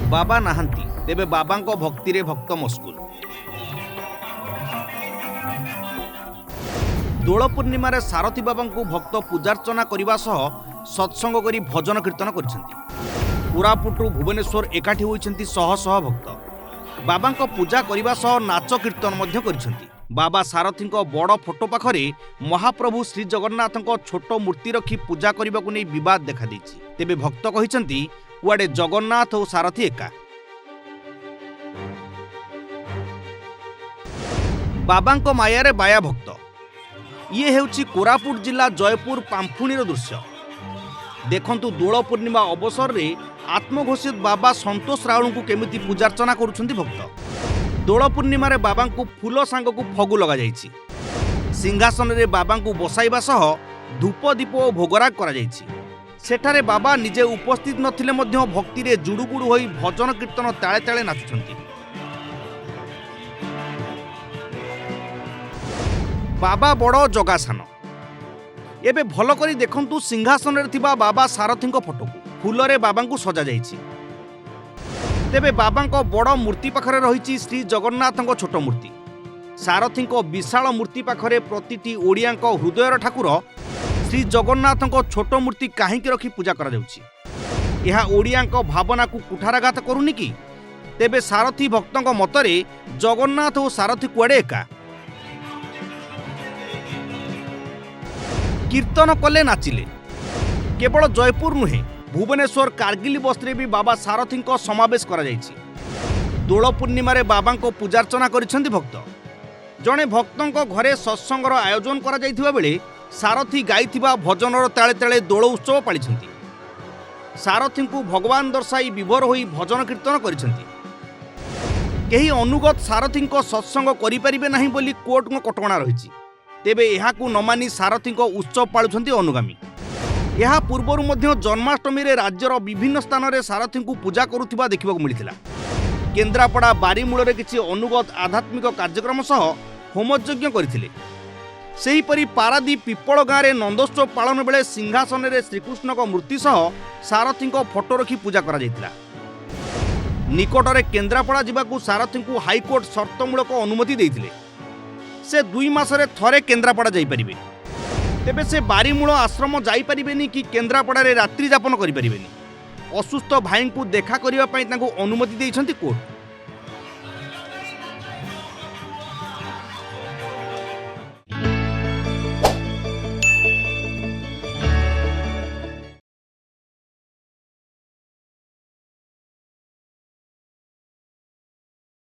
बाबा नाहांती तेबे बाबांको भक्ति रे भक्त मस्कुल। दोल पूर्णिमा रे सारथी बाबांको भक्त पूजार्चना करने सह सत्संग करी भजन कीर्तन करिसेंती। कोरापुटू भुवनेश्वर एकाठी होइछंती शह शह भक्त। बाबांको पूजा करने सह नाच कीर्तन मध्य करिसेंती। बाबा सारथी बड़ फोटो पाखरे महाप्रभु श्री जगन्नाथ छोट मूर्ति रखी पूजा करने को नहीं विवाद देखा देछि। तेबे भक्त कहिसेंती कुआडे जगन्नाथ और सारथी एका। बाबांको मायारे बाया भक्त। ये हेउछि कोरापुट जिला जयपुर पाम्फुणीर दृश्य। देखंतु दोल पूर्णिमा अवसर रे आत्मघोषित बाबा संतोष राउल को केमिति पूजार्चना करुछंती भक्त। दोल पूर्णिमा रे बाबांको फूल सांग को फगु लगा जाइछि। सिंहासन रे बाबांको बसाइबा सह धूप दीप और भोगराग करा जाइछि। सेठारे बाबा निजे उपस्थित नथिले मध्य भक्ति रे जुडुबुडु होई भजन कीर्तन ताळे ताळे नाचुछंती। बाबा बड़ जगासान। एबे भल करी देखंतु सिंहासन रे थिबा बाबा सारथी फोटो को फूल रे बाबांको सजा जाइछि। तेबे बाबांको बड़ मूर्ति पाखरे रहिछि श्री जगन्नाथ छोट मूर्ति। सारथी विशाल मूर्ति पाखरे प्रतिटी ओडिया हृदयर ठाकुर श्री जगन्नाथ छोट मूर्ति कहीं रखी पूजा करा जाउछि। यह ओडिया भावना को कुठाराघात करुनी कि? तेबे सारथी भक्तों मतरे जगन्नाथ और सारथी कुआडे एका। कीर्तन कले नाचिले। केवल जयपुर नुहे भुवनेश्वर कारगिल बस्ती भी बाबा सारथी समावेश करा जाइछि। दोल पूर्णिमा रे बाबांको पूजार्चना करिसेंती भक्त। जणे भक्तों घरे सत्संगर आयोजन करा जाइथिबा बेले सारथी गाइथिबा भजनर ताळे ताळे दोल उत्सव पालिछंती। सारथी को भगवान दर्शाई विभोर होई भजन कीर्तन करिसेंती। केही अनुगत सारथी सत्संग करि परिबे नाही बोली कोर्ट कटकणा रहिछि। तेबे एहाकू न मानी सारथी उत्सव पालुछंती अनुगामी। यह पूर्वर मध्य जन्माष्टमी रे राज्यर विभिन्न स्थान रे सारथी को पूजा करुथिबा देखिबाकू मिलिथिला। केन्द्रापड़ा बारीमूल रे किछि अनुगत आध्यात्मिक कार्यक्रम सह होमयज्ञ करथिले। सेहीपरि पारादीप पिपल गाँव में नंदोत्सव पालन बेले सिंहासन रे श्रीकृष्ण मूर्ति सह सारथी फोटो रखी पूजा करा जायतिला। निकटरे केन्द्रापड़ा जिबाकू सारथी को हाईकोर्ट शर्तमूलक अनुमति देइथिले। से 2 मासरे थरे केन्द्रापड़ा जाई परिबे। तेबे से बारीमूल आश्रम जाई परिबेनी कि केन्द्रापड़ा रे रात्रि यापन करि परिबेनी। असुस्थ भाई को देखा करिबा पई तांको अनुमति देइछंती कोर्ट।